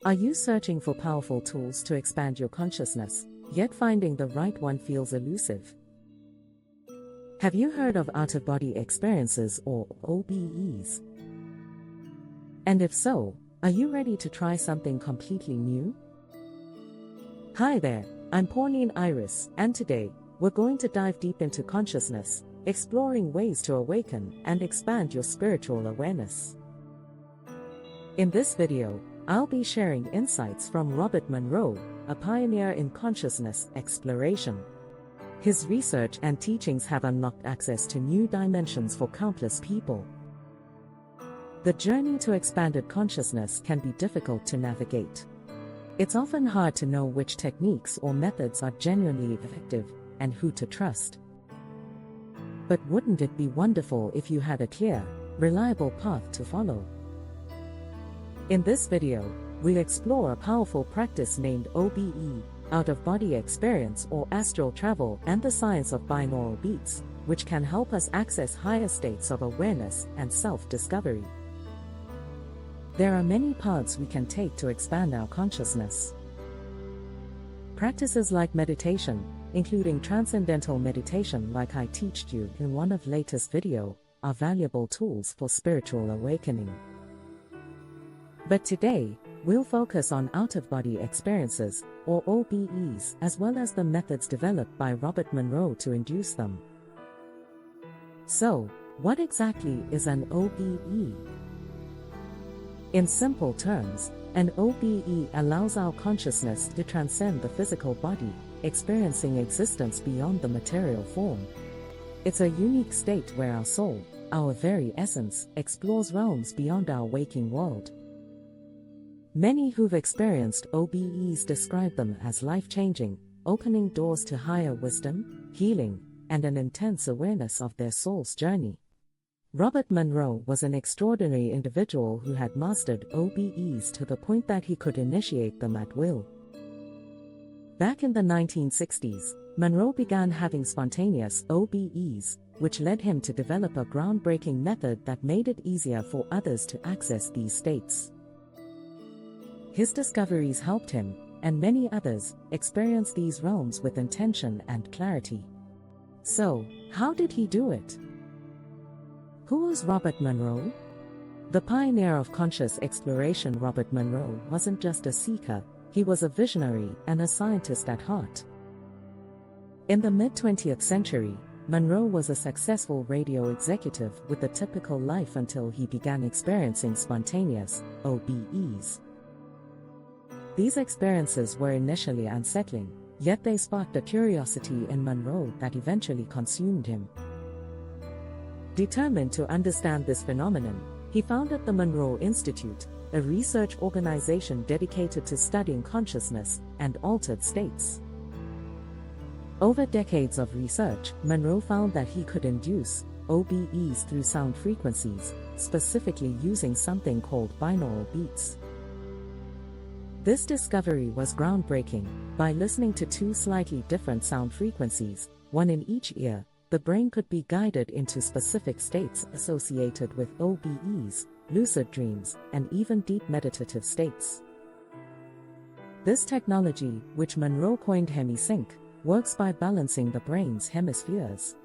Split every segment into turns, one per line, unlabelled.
Are you searching for powerful tools to expand your consciousness, yet finding the right one feels elusive? Have you heard of out-of-body experiences or OBEs? And if so, are you ready to try something completely new? Hi there, I'm Pauline Iris, and today, we're going to dive deep into consciousness, exploring ways to awaken and expand your spiritual awareness. In this video, I'll be sharing insights from Robert Monroe, a pioneer in consciousness exploration. His research and teachings have unlocked access to new dimensions for countless people. The journey to expanded consciousness can be difficult to navigate. It's often hard to know which techniques or methods are genuinely effective and who to trust. But wouldn't it be wonderful if you had a clear, reliable path to follow? In this video, we'll explore a powerful practice named OBE, out-of-body experience or astral travel, and the science of binaural beats, which can help us access higher states of awareness and self-discovery. There are many paths we can take to expand our consciousness. Practices like meditation, including transcendental meditation like I teached you in one of latest video, are valuable tools for spiritual awakening. But today, we'll focus on out-of-body experiences, or OBEs, as well as the methods developed by Robert Monroe to induce them. So, what exactly is an OBE? In simple terms, an OBE allows our consciousness to transcend the physical body, experiencing existence beyond the material form. It's a unique state where our soul, our very essence, explores realms beyond our waking world. Many who've experienced OBEs describe them as life-changing, opening doors to higher wisdom, healing, and an intense awareness of their soul's journey. Robert Monroe was an extraordinary individual who had mastered OBEs to the point that he could initiate them at will. Back in the 1960s, Monroe began having spontaneous OBEs, which led him to develop a groundbreaking method that made it easier for others to access these states. His discoveries helped him, and many others, experience these realms with intention and clarity. So, how did he do it? Who was Robert Monroe? The pioneer of conscious exploration, Robert Monroe wasn't just a seeker, he was a visionary and a scientist at heart. In the mid-20th century, Monroe was a successful radio executive with a typical life until he began experiencing spontaneous OBEs. These experiences were initially unsettling, yet they sparked a curiosity in Monroe that eventually consumed him. Determined to understand this phenomenon, he founded the Monroe Institute, a research organization dedicated to studying consciousness and altered states. Over decades of research, Monroe found that he could induce OBEs through sound frequencies, specifically using something called binaural beats. This discovery was groundbreaking. By listening to two slightly different sound frequencies, one in each ear, the brain could be guided into specific states associated with OBEs, lucid dreams, and even deep meditative states. This technology, which Monroe coined Hemi-Sync, works by balancing the brain's hemispheres.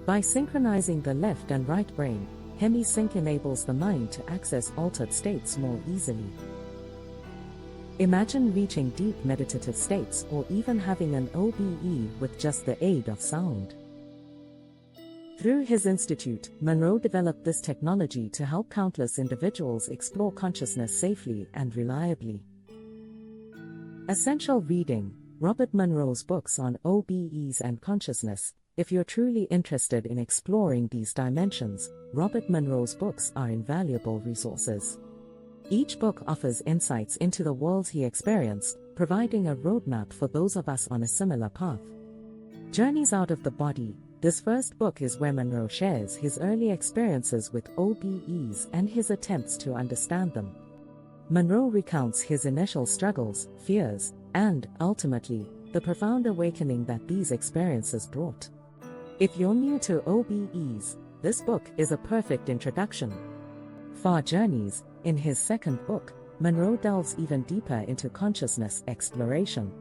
By synchronizing the left and right brain, Hemi-Sync enables the mind to access altered states more easily. Imagine reaching deep meditative states or even having an OBE with just the aid of sound. Through his institute, Monroe developed this technology to help countless individuals explore consciousness safely and reliably. Essential reading: Robert Monroe's books on OBEs and consciousness. If you're truly interested in exploring these dimensions, Robert Monroe's books are invaluable resources. Each book offers insights into the worlds he experienced, providing a roadmap for those of us on a similar path. Journeys Out of the Body. This first book is where Monroe shares his early experiences with OBEs and his attempts to understand them. Monroe recounts his initial struggles, fears, and, ultimately, the profound awakening that these experiences brought. If you're new to OBEs, this book is a perfect introduction. Far Journeys. In his second book, Monroe delves even deeper into consciousness exploration.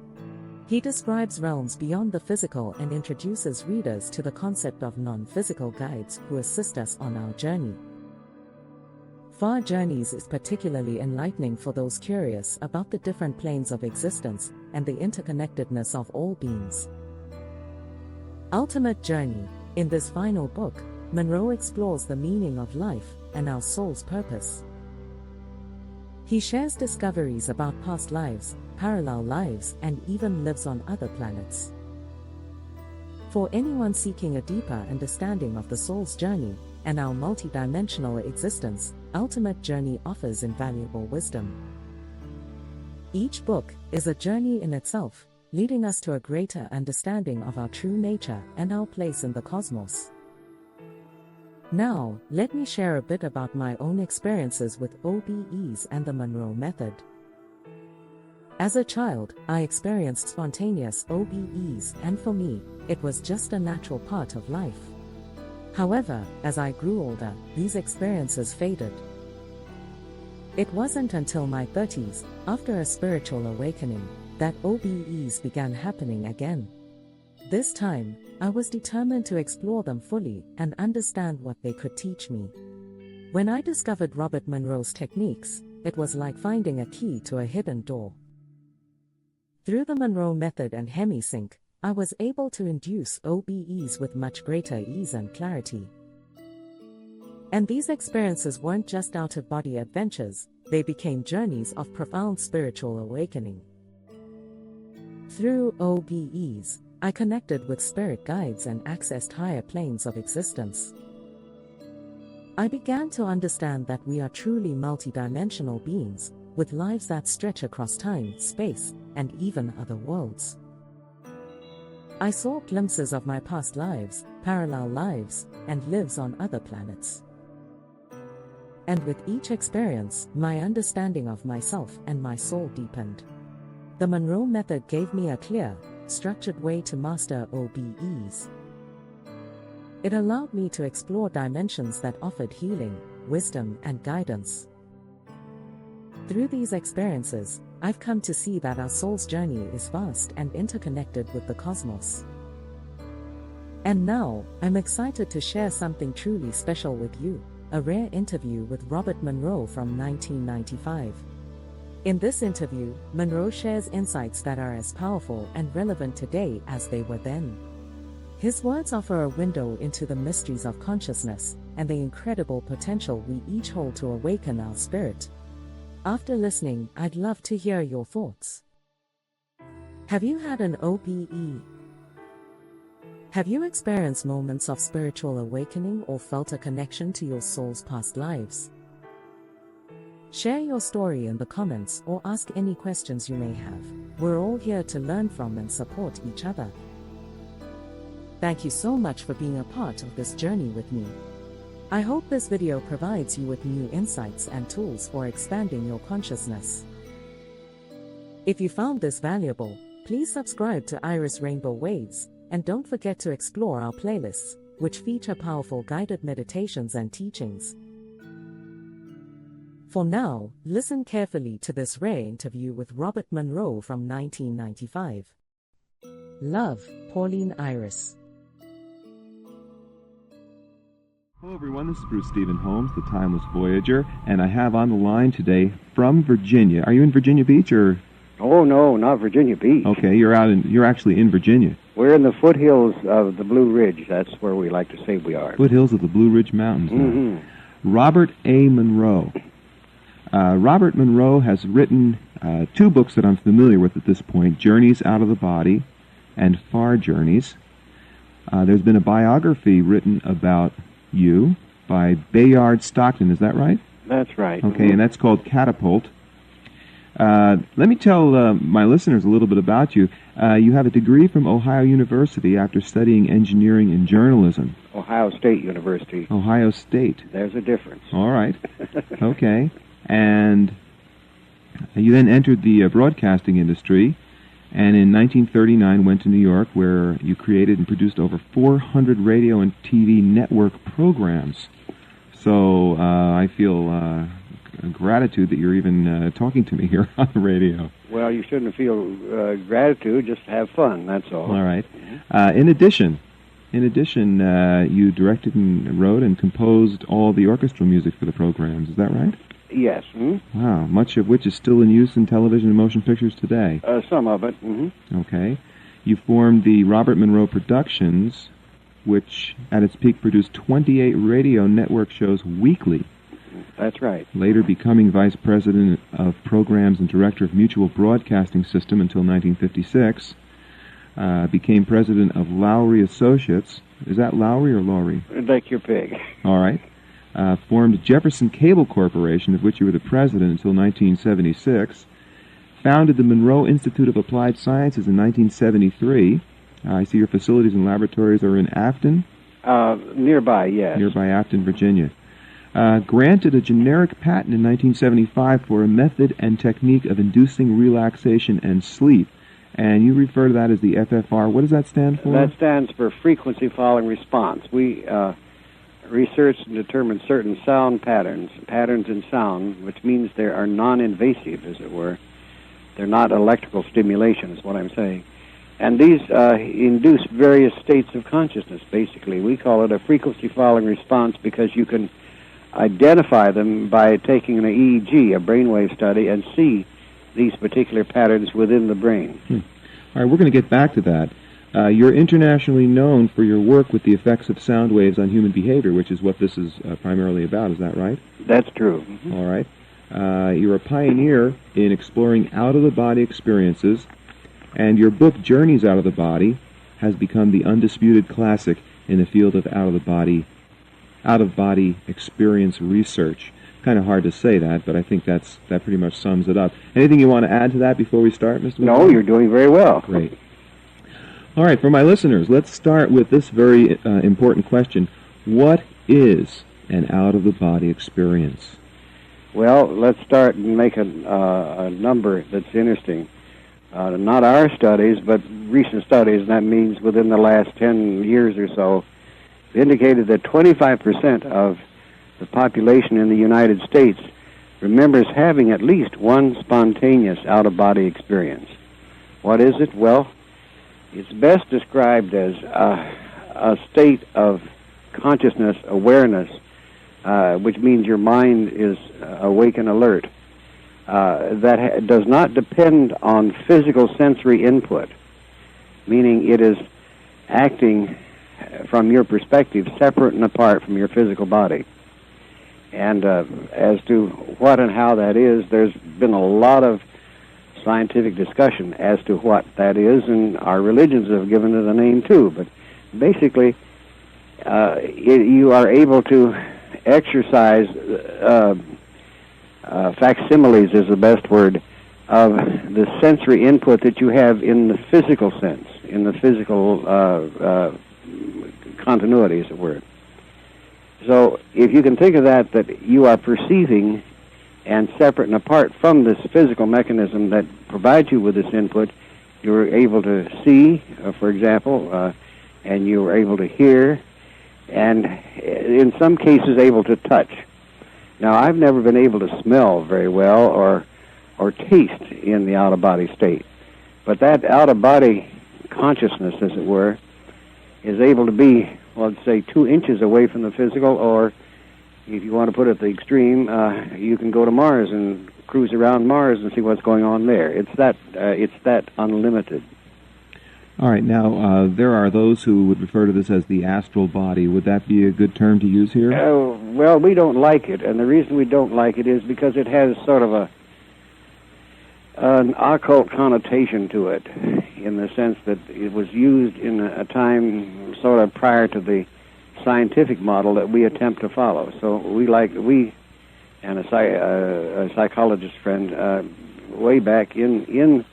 He describes realms beyond the physical and introduces readers to the concept of non-physical guides who assist us on our journey. Far Journeys is particularly enlightening for those curious about the different planes of existence and the interconnectedness of all beings. Ultimate Journey. In this final book, Monroe explores the meaning of life and our soul's purpose. He shares discoveries about past lives, parallel lives, and even lives on other planets. For anyone seeking a deeper understanding of the soul's journey and our multidimensional existence, Ultimate Journey offers invaluable wisdom. Each book is a journey in itself, leading us to a greater understanding of our true nature and our place in the cosmos. Now, let me share a bit about my own experiences with OBEs and the Monroe method. As a child, I experienced spontaneous OBEs, and for me, it was just a natural part of life. However, as I grew older, these experiences faded. It wasn't until my 30s, after a spiritual awakening, that OBEs began happening again. This time, I was determined to explore them fully and understand what they could teach me. When I discovered Robert Monroe's techniques, it was like finding a key to a hidden door. Through the Monroe method and Hemi-Sync, I was able to induce OBEs with much greater ease and clarity. And these experiences weren't just out-of-body adventures, they became journeys of profound spiritual awakening. Through OBEs, I connected with spirit guides and accessed higher planes of existence. I began to understand that we are truly multidimensional beings, with lives that stretch across time, space, and even other worlds. I saw glimpses of my past lives, parallel lives, and lives on other planets. And with each experience, my understanding of myself and my soul deepened. The Monroe method gave me a clear, structured way to master OBEs. It allowed me to explore dimensions that offered healing, wisdom, and guidance. Through these experiences, I've come to see that our soul's journey is vast and interconnected with the cosmos. And now, I'm excited to share something truly special with you, a rare interview with Robert Monroe from 1995. In this interview, Monroe shares insights that are as powerful and relevant today as they were then. His words offer a window into the mysteries of consciousness and the incredible potential we each hold to awaken our spirit. After listening, I'd love to hear your thoughts. Have you had an OBE? Have you experienced moments of spiritual awakening or felt a connection to your soul's past lives? Share your story in the comments or ask any questions you may have. We're all here to learn from and support each other. Thank you so much for being a part of this journey with me. I hope this video provides you with new insights and tools for expanding your consciousness. If you found this valuable, please subscribe to Iris Rainbow Waves, and don't forget to explore our playlists, which feature powerful guided meditations and teachings. For now, listen carefully to this rare interview with Robert Monroe from 1995. Love, Pauline Iris.
Hello everyone, this is Bruce Stephen Holmes, the Timeless Voyager, and I have on the line today from Virginia. Are you in Virginia Beach or?
Oh no, not Virginia Beach.
Okay, you're actually in Virginia.
We're in the foothills of the Blue Ridge. That's where we like to say we are.
Foothills of the Blue Ridge Mountains.
Mm-hmm.
Robert A. Monroe. Robert Monroe has written two books that I'm familiar with at this point, Journeys Out of the Body and Far Journeys. There's been a biography written about you by Bayard Stockton, is that right?
That's right.
Okay, and that's called Catapult. Let me tell my listeners a little bit about you. You have a degree from Ohio University after studying engineering and journalism.
Ohio State University.
Ohio State.
There's a difference.
All right. Okay. And you then entered the broadcasting industry, and in 1939 went to New York, where you created and produced over 400 radio and TV network programs. So I feel gratitude that you're even talking to me here on the radio.
Well, you shouldn't feel gratitude, just have fun, that's all.
All right. In addition, you directed and wrote and composed all the orchestral music for the programs. Is that right?
Yes. Mm-hmm.
Wow, much of which is still in use in television and motion pictures today.
Some of it. Mm-hmm.
Okay. You formed the Robert Monroe Productions, which at its peak produced 28 radio network shows weekly.
That's right.
Later becoming vice president of programs and director of Mutual Broadcasting System until 1956. Became president of Lowry Associates. Is that Lowry or Lowry?
Like your pig.
All right. Formed Jefferson Cable Corporation, of which you were the president until 1976. Founded the Monroe Institute of Applied Sciences in 1973. I see your facilities and laboratories are in Afton.
Nearby, yes.
Nearby Afton, Virginia. Granted a generic patent in 1975 for a method and technique of inducing relaxation and sleep. And you refer to that as the FFR. What does that stand for?
That stands for frequency following response. We researched and determined certain sound patterns in sound, which means they are non-invasive, as it were. They're not electrical stimulation, is what I'm saying. And these induce various states of consciousness, basically. We call it a frequency following response because you can identify them by taking an EEG, a brainwave study, and see these particular patterns within the brain.
All right, we're going to get back to that. You're internationally known for your work with the effects of sound waves on human behavior, which is what this is primarily about. Is that right?
That's true. Mm-hmm.
All right. You're a pioneer in exploring out-of-the-body experiences, and your book, Journeys Out of the Body, has become the undisputed classic in the field of out-of-body experience research. Kind of hard to say that, but I think that pretty much sums it up. Anything you want to add to that before we start, Mr.
No,
McCall?
you're doing very well.
Great. All right, for my listeners, let's start with this very important question. What is an out-of-the-body experience?
Well, let's start and make a number that's interesting. Not our studies, but recent studies, and that means within the last 10 years or so, indicated that 25% of the population in the United States remembers having at least one spontaneous out-of-body experience. What is it? Well, it's best described as a state of consciousness, awareness, which means your mind is awake and alert, that does not depend on physical sensory input, meaning it is acting from your perspective separate and apart from your physical body. And as to what and how that is, there's been a lot of scientific discussion as to what that is, and our religions have given it a name too. But basically, you are able to exercise facsimiles is the best word of the sensory input that you have in the physical sense, in the physical continuity, as it were. So if you can think of that you are perceiving and separate and apart from this physical mechanism that provides you with this input, you're able to see, for example, and you're able to hear, and in some cases able to touch. Now, I've never been able to smell very well or taste in the out-of-body state, but that out-of-body consciousness, as it were, is able to be, well, let's say 2 inches away from the physical, or if you want to put it at the extreme, you can go to Mars and cruise around Mars and see what's going on there. It's that unlimited.
All right, now there are those who would refer to this as the astral body. Would that be a good term to use here?
Well, we don't like it, and the reason we don't like it is because it has sort of an occult connotation to it, in the sense that it was used in a time sort of prior to the scientific model that we attempt to follow. So we and a psychologist friend way back in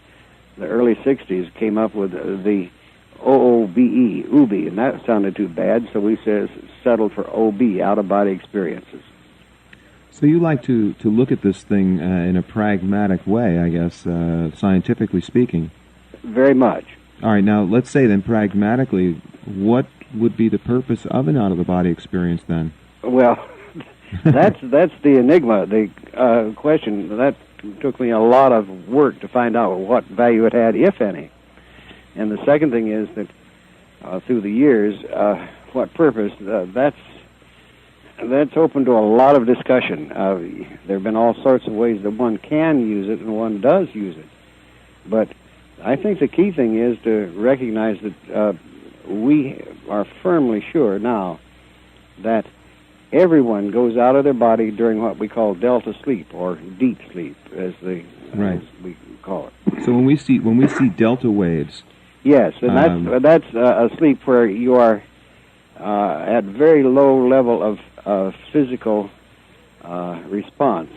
the early 60s came up with the OBE, OBE, and that sounded too bad, so we settled for OB, out-of-body experiences.
So you like to look at this thing in a pragmatic way, I guess, scientifically speaking.
Very much.
All right, now let's say then pragmatically, what would be the purpose of an out-of-the-body experience then?
Well, That's the enigma, the question. That took me a lot of work to find out what value it had, if any. And the second thing is that through the years, what purpose, that's open to a lot of discussion. There have been all sorts of ways that one can use it and one does use it. But I think the key thing is to recognize that we are firmly sure now that everyone goes out of their body during what we call delta sleep, or deep sleep, as we call it.
So when we see delta waves,
yes, and that's a sleep where you are at very low level of physical response,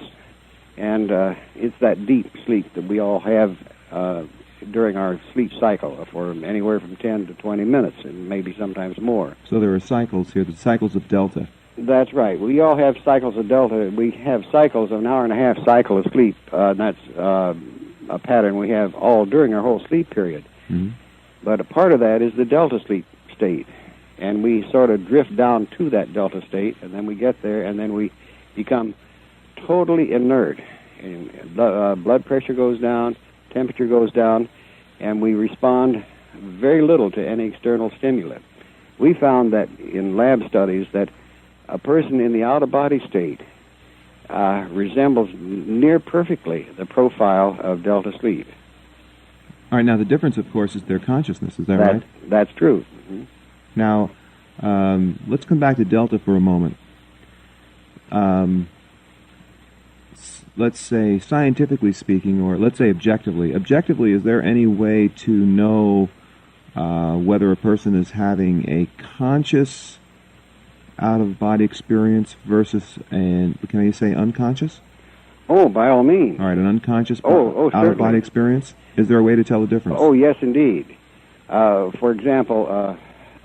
and it's that deep sleep that we all have during our sleep cycle, for anywhere from 10 to 20 minutes, and maybe sometimes more.
So there are cycles here, the cycles of delta.
That's right. We all have cycles of delta. We have cycles of an hour and a half cycle of sleep. That's a pattern we have all during our whole sleep period.
Mm-hmm.
But a part of that is the delta sleep state. And we sort of drift down to that delta state, and then we get there, and then we become totally inert. And blood pressure goes down, temperature goes down, and we respond very little to any external stimulant. We found that in lab studies that a person in the out-of-body state resembles near perfectly the profile of delta sleep.
All right, now the difference, of course, is their consciousness. Is that right?
That's true. Mm-hmm.
Now, let's come back to delta for a moment. Let's say, scientifically speaking, or let's say objectively. Objectively, is there any way to know whether a person is having a conscious out-of-body experience versus can you say unconscious?
Oh, by all means.
All right, an unconscious
certainly.
out-of-body experience? Is there a way to tell the difference?
Oh, yes, indeed. For example,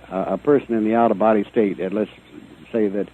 a person in the out-of-body state, and let's say that